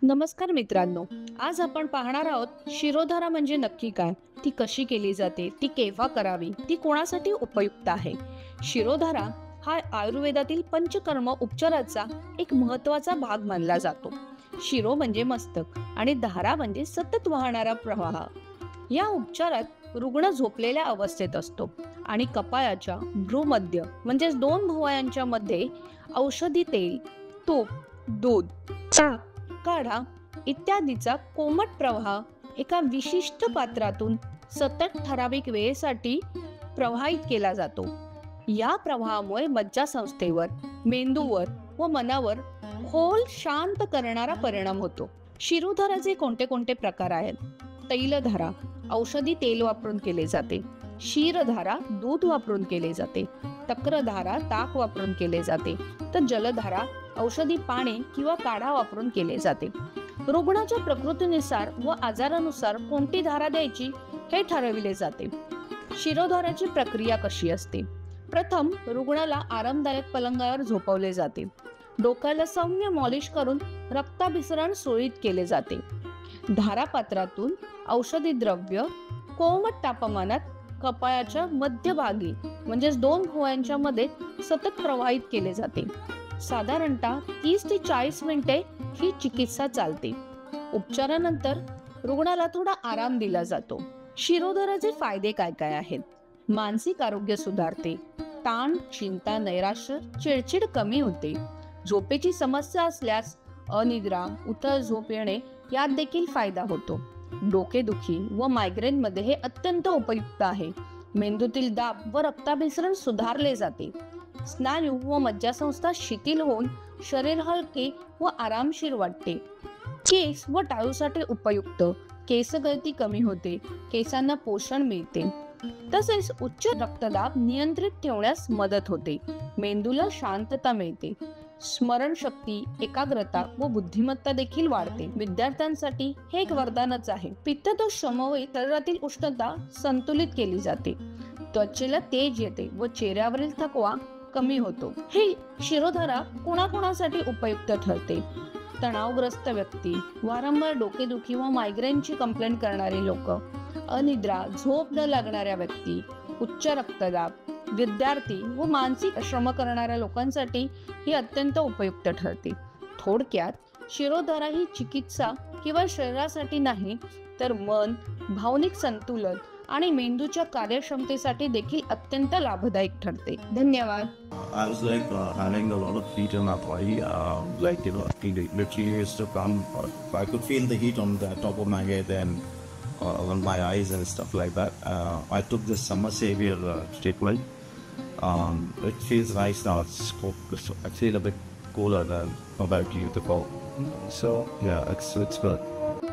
नमस्कार मित्रांनो, आज आपण पाहणार आहोत शिरोधारा म्हणजे नक्की काय, ती कशी केली जाते, ती केव्हा करावी, ती कोणासाठी उपयुक्त आहे. शिरोधारा हा आयुर्वेदातील पंचकर्म उपचाराचा एक महत्त्वाचा भाग मानला जातो. शिरो म्हणजे मस्तक आणि धारा म्हणजे सतत वाहणारा प्रवाह. या उपचारात रुग्ण झोपलेल्या अवस्थेत असतो आणि कपाळाच्या भ्रूमध्य म्हणजेच दोन भुवयांच्या मध्ये औषधी तेल, तूप, दूध, काढा इत्यादीचा कोमट प्रवाह एका विशिष्ट पात्रातून सतत ठराविक वेळेसाठी प्रवाहित केला जातो. या प्रवाहामुळे मज्जासंस्थेवर, मेंदूवर व मनावर खोल शांत करणारा परिणाम होतो. शिरोधाराचे कोणते कोणते प्रकार आहेत? तैलधारा औषधी तेल वापरून केले जाते. क्षीरधारा दूध वापरून केले जाते. तक्रधारा ताक वापरून केले जाते. तर जलधारा औषधी पाणी किंवा काढा वापरून केले जाते. रुग्णाच्या प्रकृतीनुसार व आजारानुसार कोणती धारा द्यायची हे ठरविले जाते. शिरोधाराची प्रक्रिया कशी असते? प्रथम रुग्णाला आरामदायक पलंगावर झोपवले जाते. डोक्याला सौम्य मॉलिश करून रक्ताभिसरण सुरळीत केले जाते. धारापात्रातून औषधी द्रव्य कोमट तापमानात कपाळाच्या मध्यभागी म्हणजेच दोन भुवयांच्या मध्ये सतत प्रवाहित केले जाते. साधारणतः 30 ते 40 मिनिटे ही चिकित्सा चालते. उपचारानंतर रुग्णाला थोडा आराम दिला जातो. शिरोधाराचे फायदे काय काय आहेत? मानसिक आरोग्य सुधारते. ताण, चिंता, नैराश्य, चिडचिड कमी होते. झोपेची समस्या असल्यास अनिद्रा, उथळ झोप येणे यात देखील फायदा होतो. डोकेदुखी व मायग्रेन मध्ये हे अत्यंत उपयुक्त आहे. मेंदूतील दाब व रक्ताभिसरण सुधारले जाते. स्नायू व मज्जासंस्था शिथिल होऊन शरीर हलके व आरामशीर वाटते. केस व टाळूसाठी उपयुक्त. केसगळती कमी होते. केसांना पोषण मिळते. तसेच उच्च रक्तदाब नियंत्रित ठेवण्यास मदत होते. मेंदूला शांतता मिळते. स्मरणशक्ती, एकाग्रता व बुद्धिमत्ता देखील वाढते. विद्यार्थ्यांसाठी हे एक वरदानच आहे. पित्तदोष शमवून शरीरातील उष्णता संतुलित केली जाते. त्वचेला तेज येते व चेहऱ्यावरील थकवा कमी होतो. ही शिरोधारा कोणाकोणासाठी उपयुक्त ठरते? तणावग्रस्त व्यक्ती, वारंवार डोकेदुखी व मायग्रेनची कंप्लेंट करणारे लोक, अनिद्रा, झोप न लागणाऱ्या व्यक्ती, उच्च रक्तदाब, विद्यार्थी व मानसिक श्रम करणाऱ्या लोकांसाठी ही अत्यंत उपयुक्त ठरते. थोडक्यात शिरोधारा ही चिकित्सा केवळ शरीरासाठी नाही तर मन, भावनिक संतुलन आणि मेंदूच्या कार्यक्षमतेसाठी देखील अत्यंत लाभदायक ठरते. धन्यवाद. I was having a lot of heat in my body, literally used to come. I could feel the heat on the top of my head and on my eyes and stuff like that. I took this Summer Savior treatment. It feels nice now. I feel a bit cooler than about you before. So yeah, it's good.